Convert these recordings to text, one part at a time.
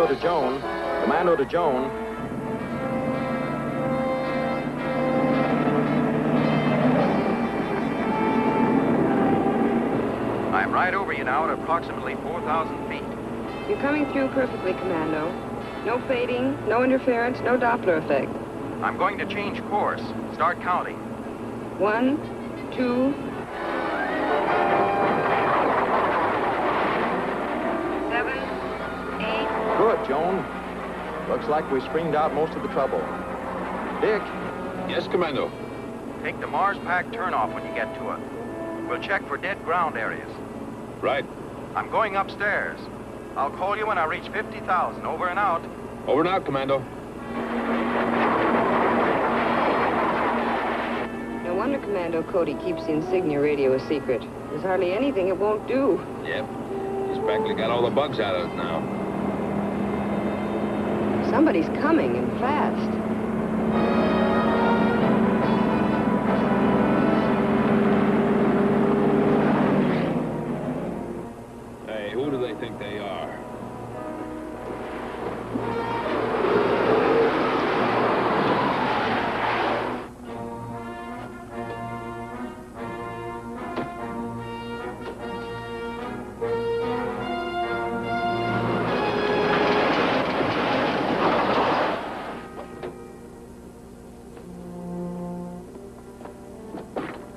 Commando to Joan. Commando to Joan. I'm right over you now at approximately 4,000 feet. You're coming through perfectly, Commando. No fading, no interference, no Doppler effect. I'm going to change course. Start counting. 1, 2... 7, 8... Good, Joan. Looks like we screened out most of the trouble. Dick? Yes, Commando. Take the Mars pack turnoff when you get to it. We'll check for dead ground areas. Right. I'm going upstairs. I'll call you when I reach 50,000. Over and out. Over and out, Commando. No wonder Commando Cody keeps the insignia radio a secret. There's hardly anything it won't do. Yep. He's practically got all the bugs out of it now. Somebody's coming, and fast. Hey, who do they think they are?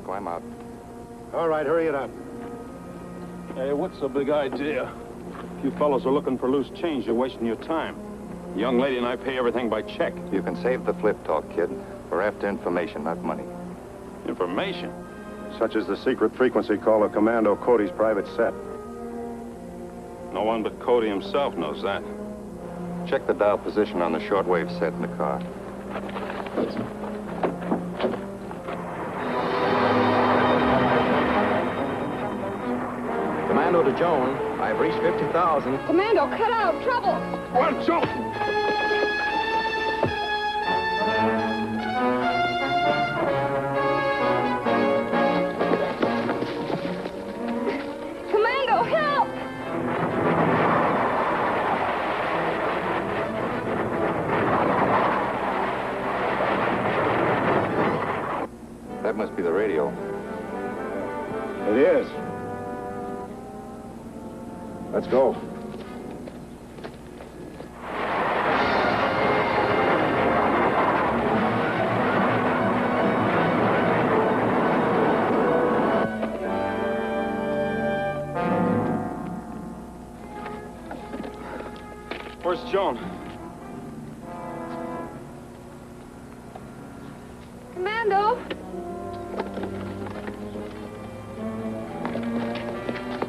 Climb out. All right, hurry it up. Hey, what's the big idea? If you fellows are looking for loose change, you're wasting your time. The young lady and I pay everything by check. You can save the flip talk, kid. We're after information, not money. Information? Such as the secret frequency call of Commando Cody's private set. No one but Cody himself knows that. Check the dial position on the shortwave set in the car. Commando to Joan. I've reached 50,000. Commando, cut out! Trouble! Watch out! Commando, help! That must be the radio. It is. Let's go. Where's Joan? Commando!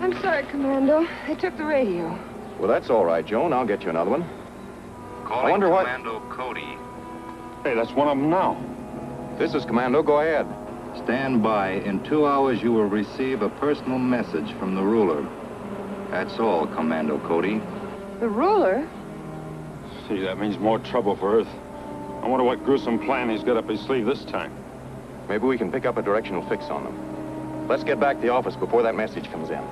I'm sorry, Commando. They took the radio. Well, that's all right, Joan. I'll get you another one. Calling wonder what- Commando Cody. Hey, that's one of them now. This is Commando. Go ahead. Stand by. In 2 hours, you will receive a personal message from the ruler. That's all, Commando Cody. The ruler? See, that means more trouble for Earth. I wonder what gruesome plan he's got up his sleeve this time. Maybe we can pick up a directional fix on them. Let's get back to the office before that message comes in.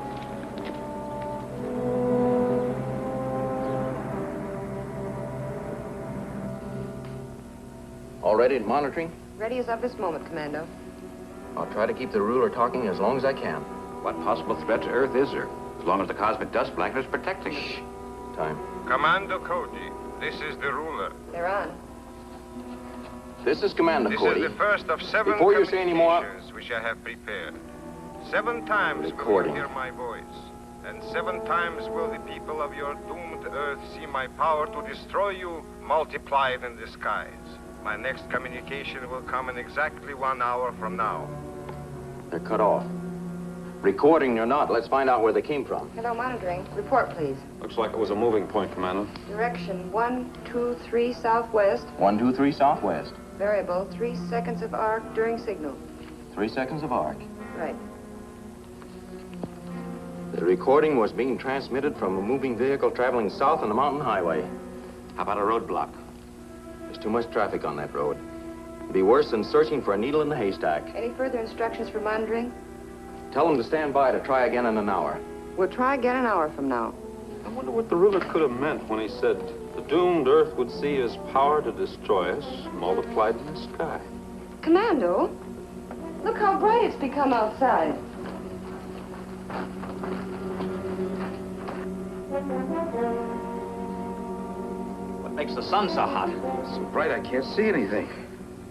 All ready at monitoring? Ready as of this moment, Commando. I'll try to keep the ruler talking as long as I can. What possible threat to Earth is there? As long as the cosmic dust blanket is protecting us. Time. Commando Cody, this is the ruler. They're on. This is Commando This Cody. is the first of 7 Before you say any more- communications which I have prepared. 7 times will Recording. you hear my voice, and 7 times will the people of your doomed Earth see my power to destroy you multiplied in the skies. My next communication will come in exactly 1 hour from now. They're cut off. Recording or not, let's find out where they came from. Hello, monitoring. Report, please. Looks like it was a moving point, Commando. Direction 1, 2, 3 southwest. 1, 2, 3 southwest. Variable 3 seconds of arc during signal. 3 seconds of arc. Right. The recording was being transmitted from a moving vehicle traveling south on the mountain highway. How about a roadblock? There's too much traffic on that road. It'd be worse than searching for a needle in the haystack. Any further instructions for monitoring? Tell them to stand by to try again in an hour. We'll try again an hour from now. I wonder what the ruler could have meant when he said, doomed Earth would see his power to destroy us multiplied in the sky. Commando, look how bright it's become outside. What makes the sun so hot? So bright I can't see anything.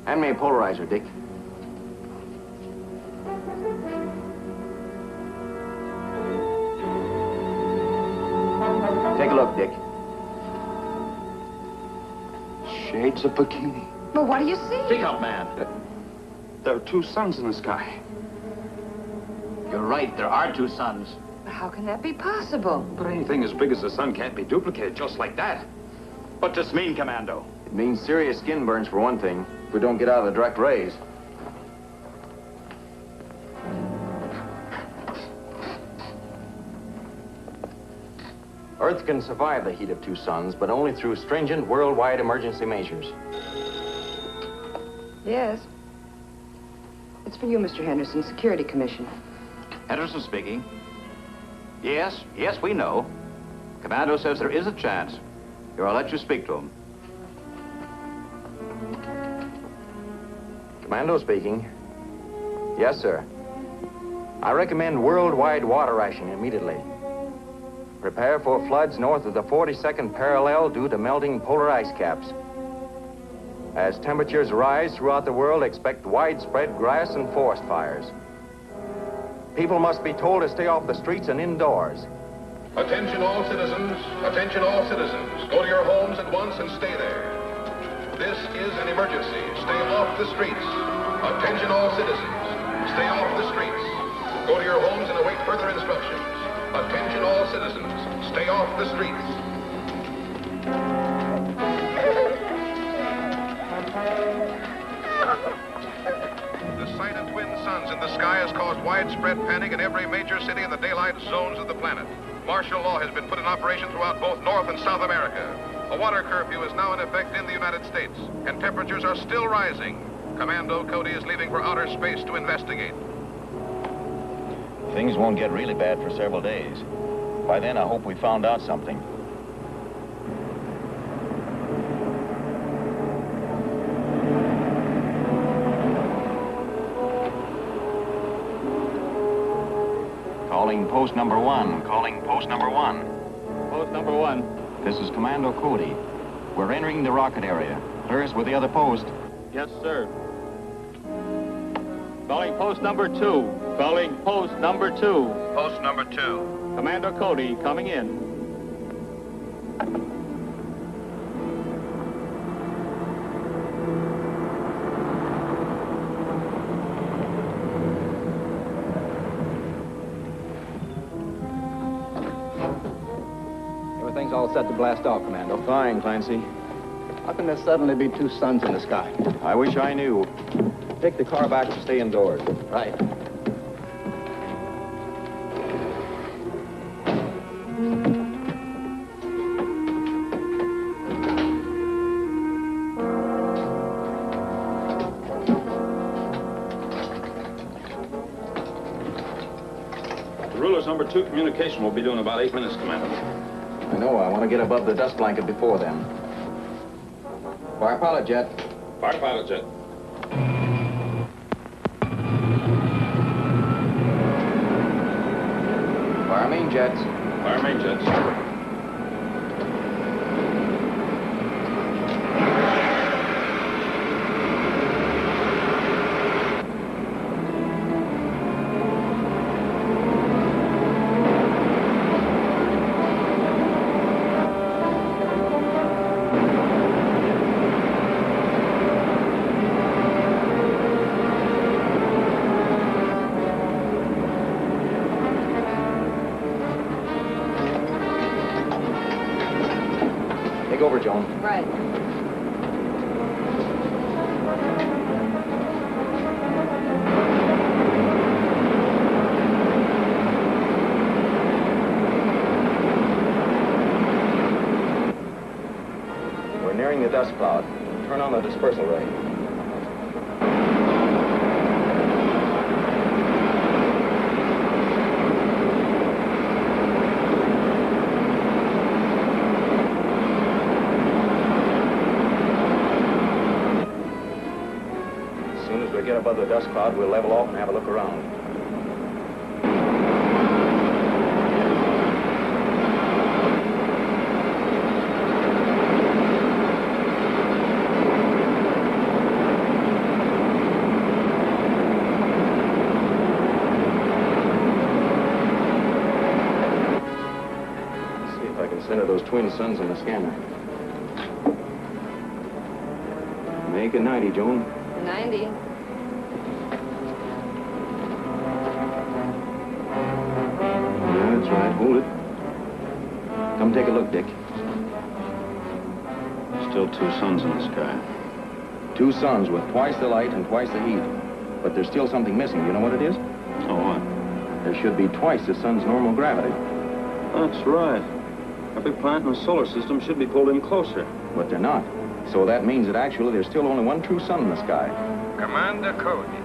Hand me a polarizer, Dick. Take a look, Dick. Shades of bikini. Well, what do you see? Speak up, man. There are two suns in the sky. You're right, there are two suns. But how can that be possible? But anything as big as the sun can't be duplicated just like that. What does this mean, Commando? It means serious skin burns for one thing, if we don't get out of the direct rays. Earth can survive the heat of two suns, but only through stringent worldwide emergency measures. Yes. It's for you, Mr. Henderson, Security Commission. Henderson speaking. Yes, we know. Commando says there is a chance. Here, I'll let you speak to him. Commando speaking. Yes, sir. I recommend worldwide water rationing immediately. Prepare for floods north of the 42nd parallel due to melting polar ice caps. As temperatures rise throughout the world, expect widespread grass and forest fires. People must be told to stay off the streets and indoors. Attention all citizens. Attention all citizens. Go to your homes at once and stay there. This is an emergency. Stay off the streets. Attention all citizens. Stay off the streets. Go to your homes and await further instructions. Attention all citizens. Stay off the streets. The sight of twin suns in the sky has caused widespread panic in every major city in the daylight zones of the planet. Martial law has been put in operation throughout both North and South America. A water curfew is now in effect in the United States, and temperatures are still rising. Commando Cody is leaving for outer space to investigate. Things won't get really bad for several days. By then, I hope we found out something. Calling post number one. Calling post number one. Post number one. This is Commando Cody. We're entering the rocket area. Clear us with the other post. Yes, sir. Calling post number two. Calling post number two. Post number 2. Commando Cody coming in. Everything's all set to blast off, Commando. Fine, Clancy. How can there suddenly be two suns in the sky? I wish I knew. Take the car back and stay indoors. Right. The ruler's number 2 communication will be due in about 8 minutes, Commander. I know. I want to get above the dust blanket before then. Fire pilot jet. Fire pilot jet. Fire main jets. Fire main jets. Take over, Joan. Right. We're nearing the dust cloud. Turn on the dispersal ray. soon as we get above the dust cloud, we'll level off and have a look around. Let's see if I can center those twin suns in the scanner. Make it 90, Joan. 90. That's right. Hold it. Come take a look, Dick. Still two suns in the sky. Two suns with twice the light and twice the heat. But there's still something missing. You know what it is? Oh, what? There should be twice the sun's normal gravity. That's right. Every planet in the solar system should be pulled in closer. But they're not. So that means that actually there's still only one true sun in the sky. Commander Cody.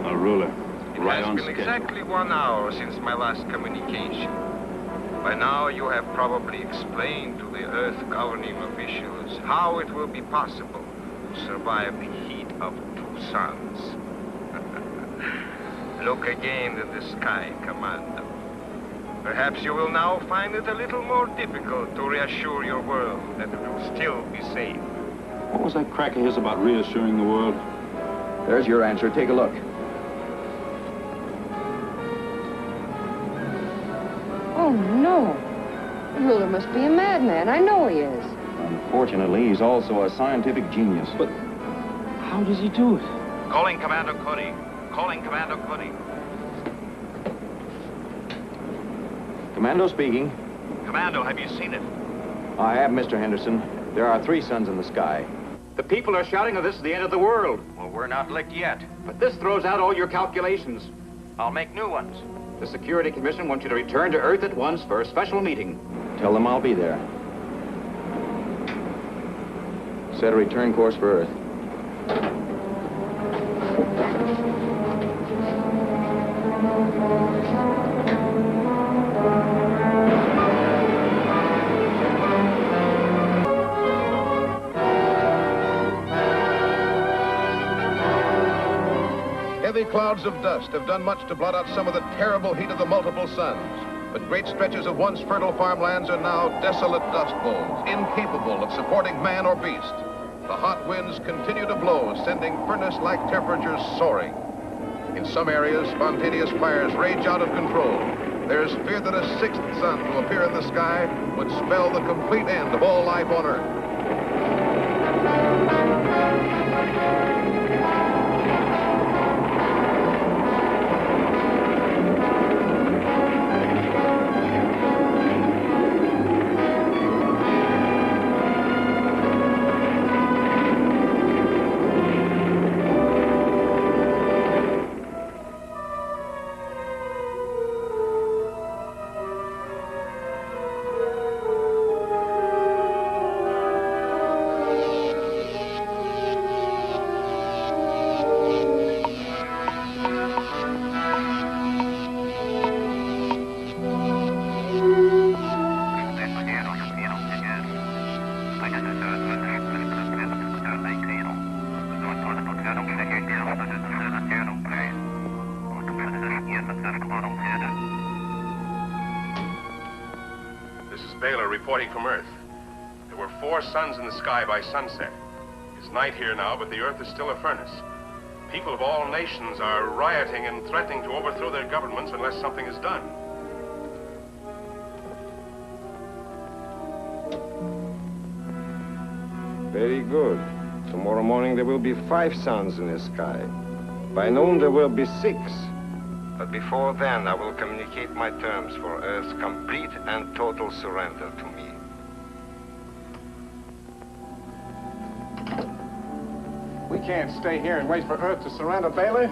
A ruler. It Right has on been schedule. exactly 1 hour since my last communication. By now, you have probably explained to the Earth governing officials how it will be possible to survive the heat of two suns. Look again in the sky, Commander. Perhaps you will now find it a little more difficult to reassure your world that it will still be safe. What was that crack of his about reassuring the world? There's your answer. Take a look. Oh, no. The ruler must be a madman. I know he is. Unfortunately, he's also a scientific genius. But how does he do it? Calling Commando Cody. Calling Commando Cody. Commando speaking. Commando, have you seen it? I have, Mr. Henderson. There are three suns in the sky. The people are shouting that this is the end of the world. Well, we're not licked yet. But this throws out all your calculations. I'll make new ones. The Security Commission wants you to return to Earth at once for a special meeting. Tell them I'll be there. Set a return course for Earth. Heavy clouds of dust have done much to blot out some of the terrible heat of the multiple suns. But great stretches of once fertile farmlands are now desolate dust bowls, incapable of supporting man or beast. The hot winds continue to blow, sending furnace-like temperatures soaring. In some areas, spontaneous fires rage out of control. There's fear that a sixth sun to appear in the sky would spell the complete end of all life on Earth. Reporting from Earth. There were 4 suns in the sky by sunset. It's night here now, but the Earth is still a furnace. People of all nations are rioting and threatening to overthrow their governments unless something is done. Very good. Tomorrow morning there will be 5 suns in the sky. By noon there will be 6. But before then, I will communicate my terms for Earth's complete and total surrender to me. We can't stay here and wait for Earth to surrender, Baylor.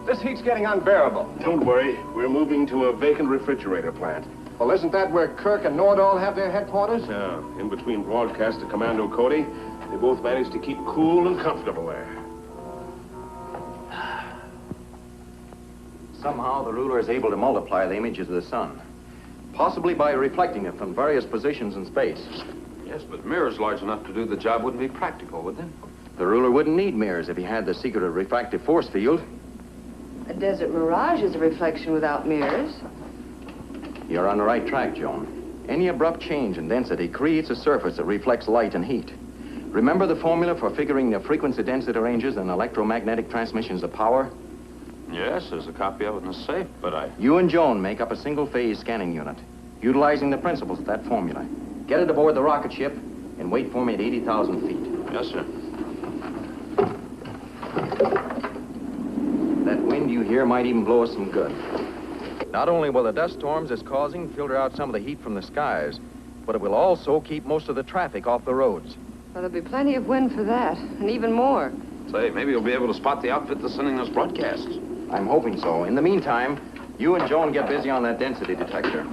This heat's getting unbearable. Don't worry. We're moving to a vacant refrigerator plant. Well, isn't that where Kirk and Nordall have their headquarters? Yeah, in between broadcasts to Commando Cody, they both managed to keep cool and comfortable there. Somehow the ruler is able to multiply the images of the sun, possibly by reflecting it from various positions in space. Yes, but mirrors large enough to do the job wouldn't be practical, would they? The ruler wouldn't need mirrors if he had the secret of refractive force field. A desert mirage is a reflection without mirrors. You're on the right track, Joan. Any abrupt change in density creates a surface that reflects light and heat. Remember the formula for figuring the frequency density ranges and electromagnetic transmissions of power? Yes, there's a copy of it in the safe, but You and Joan make up a single-phase scanning unit, utilizing the principles of that formula. Get it aboard the rocket ship and wait for me at 80,000 feet. Yes, sir. That wind you hear might even blow us some good. Not only will the dust storms it's causing filter out some of the heat from the skies, but it will also keep most of the traffic off the roads. Well, there'll be plenty of wind for that, and even more. Say, maybe you'll be able to spot the outfit that's sending those broadcasts. I'm hoping so. In the meantime, you and Joan get busy on that density detector.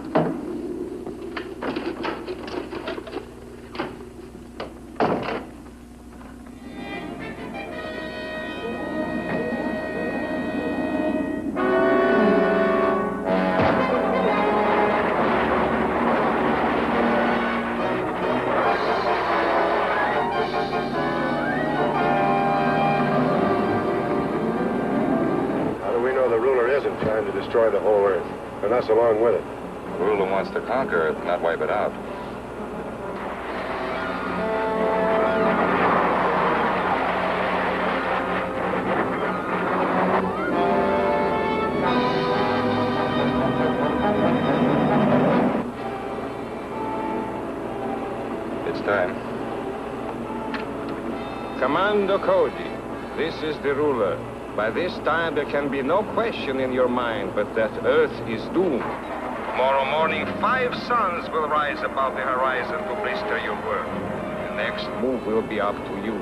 Destroy the whole Earth, and us along with it. The ruler wants to conquer Earth, not wipe it out. It's time. Commando Cody, this is the ruler. By this time, there can be no question in your mind but that Earth is doomed. Tomorrow morning, 5 suns will rise above the horizon to blister your world. The next move will be up to you.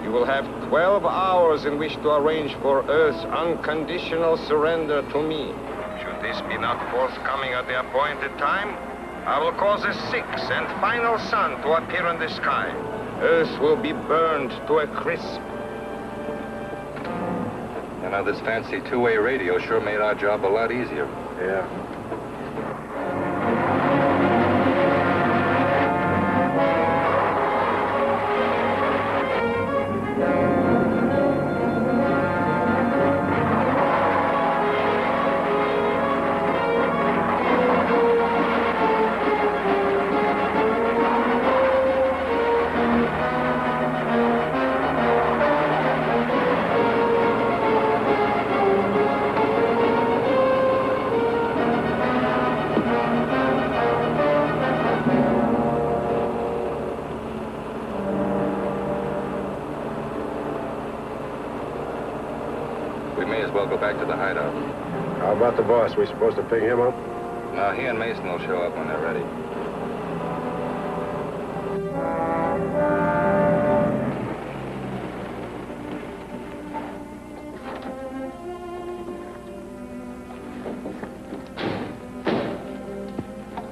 You will have 12 hours in which to arrange for Earth's unconditional surrender to me. Should this be not forthcoming at the appointed time, I will cause the 6th and final sun to appear in the sky. Earth will be burned to a crisp. Now, this fancy two-way radio sure made our job a lot easier. Yeah. Go back to the hideout. How about the boss? We supposed to pick him up? No, he and Mason will show up when they're ready.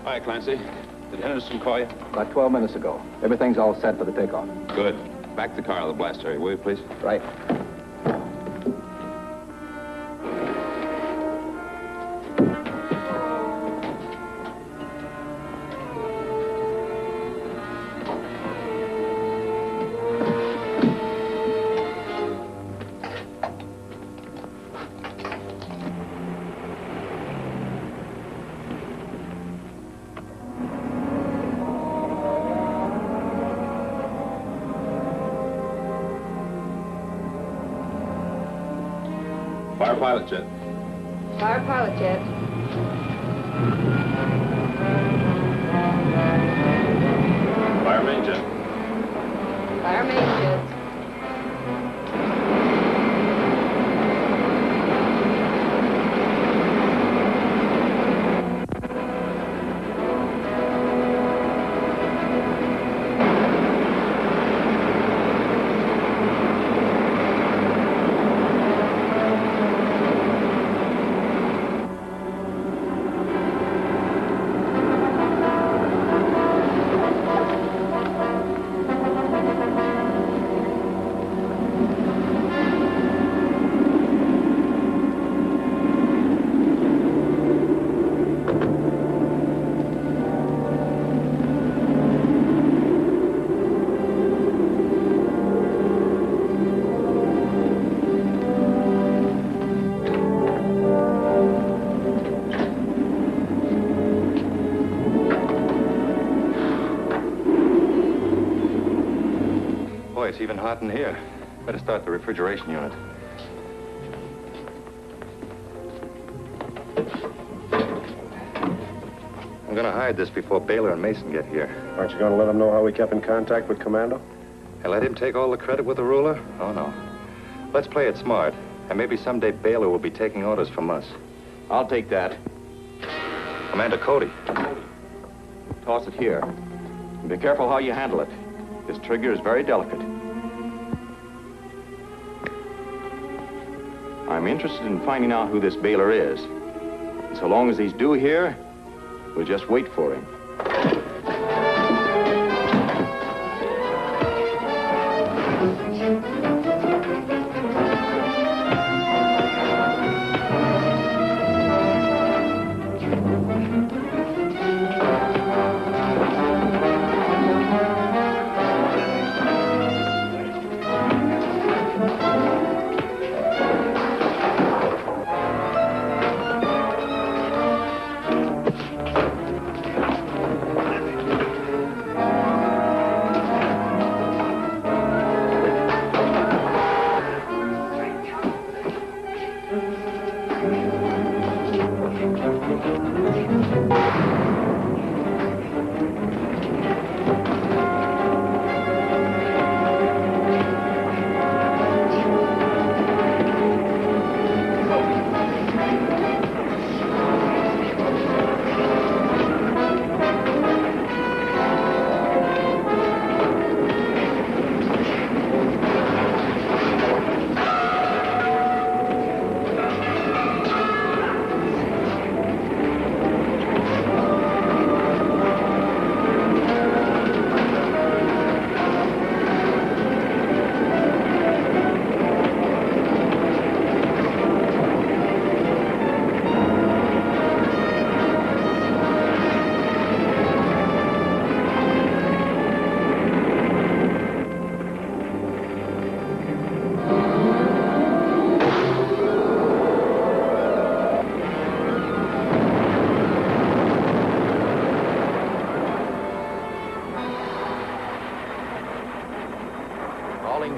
Hi, Clancy. Did Henderson call you? About 12 minutes ago. Everything's all set for the takeoff. Good. Back the car to the blast area, will you, please? Right. Fire pilot jet. Fire pilot jet. Fire main jet. Fire main jet. it's even hot in here. Better start the refrigeration unit. I'm gonna hide this before Baylor and Mason get here. Aren't you going to let him know how we kept in contact with Commando? And let him take all the credit with the ruler? Oh, no. Let's play it smart. And maybe someday Baylor will be taking orders from us. I'll take that. Commander Cody. Toss it here. And be careful how you handle it. This trigger is very delicate. I'm interested in finding out who this Baylor is. And so long as he's due here, we'll just wait for him.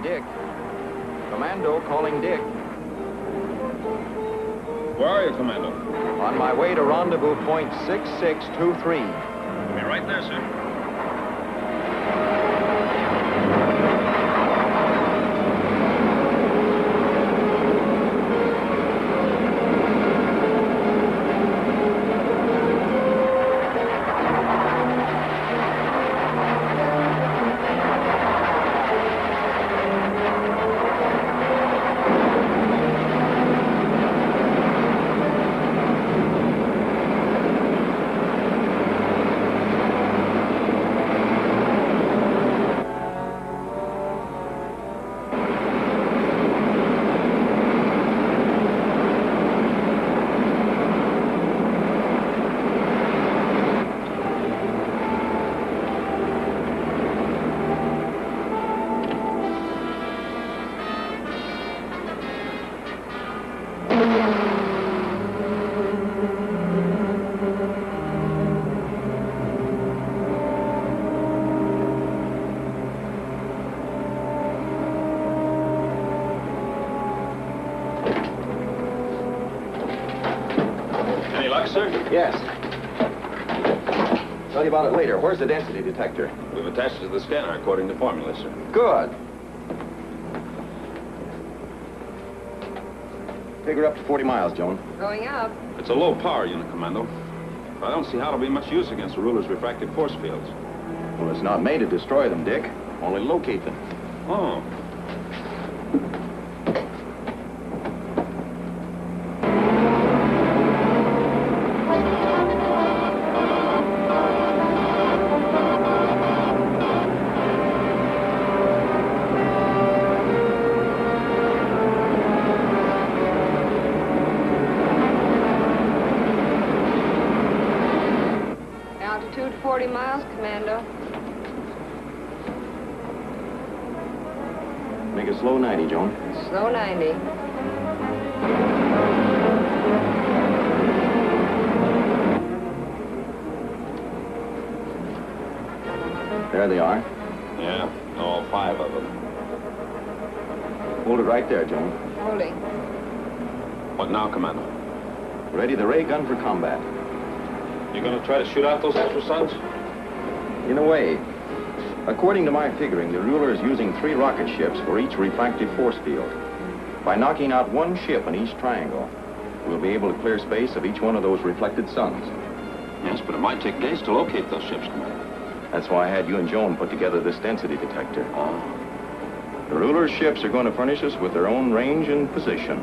Dick. Commando calling Dick. Where are you, Commando? On my way to rendezvous point 6623. I'll be right there, sir. Yes. Tell you about it later. Where's the density detector? We've attached it to the scanner according to formula, sir. Good. Figure up to 40 miles, Joan. Going up. It's a low power unit, Commando. I don't see how it'll be much use against the ruler's refractive force fields. Well, it's not made to destroy them, Dick. Only locate them. Oh. Altitude 40 miles, Commando. Make a slow 90, Joan. Slow 90. There they are. Yeah, all 5 of them. right there, Joan. Holding. What now, Commando? Ready the ray gun for combat. You gonna try to shoot out those extra suns? In a way. According to my figuring, the ruler is using 3 rocket ships for each refractive force field. By knocking out 1 ship in each triangle, we'll be able to clear space of each one of those reflected suns. Yes, but it might take days to locate those ships, Commander. That's why I had you and Joan put together this density detector. Oh. The ruler's ships are going to furnish us with their own range and position.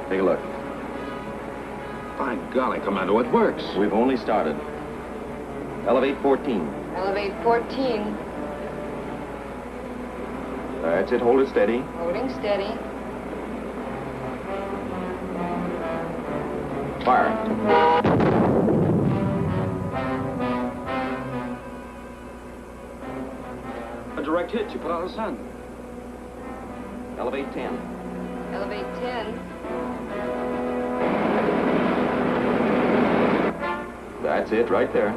Take a look. By golly, Commando, it works. We've only started. Elevate 14. Elevate 14. That's it. Hold it steady. Holding steady. Fire. A direct hit. You put out the sun. Elevate 10. Elevate 10. That's it right there.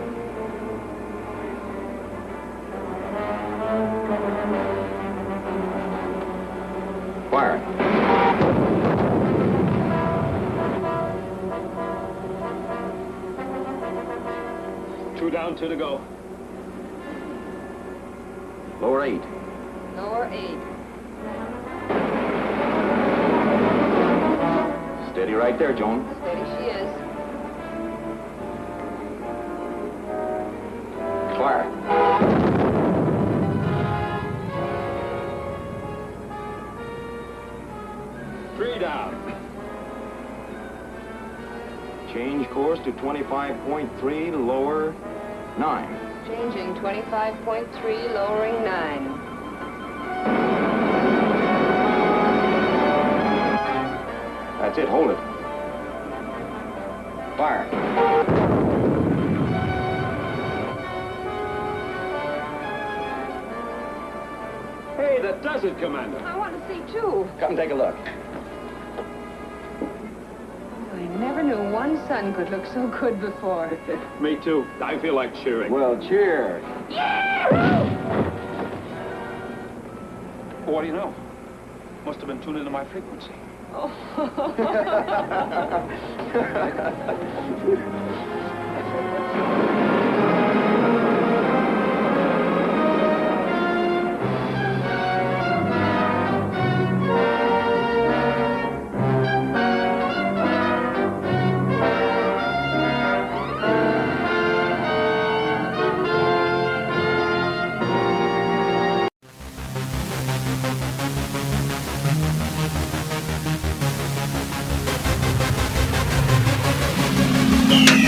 Fire. Two down, 2 to go. Lower 8. Lower 8. Steady right there, Joan. Steady she is. Fire. Three down. Change course to 25.3, lower 9. Changing 25.3, lowering 9. That's it. Hold it. Fire. Hey, that does it, Commander. I want to see too. Come take a look. I never knew one sun could look so good before. Me too. I feel like cheering. Well, cheer. What do you know? Must have been tuned into my frequency. Oh. Yeah.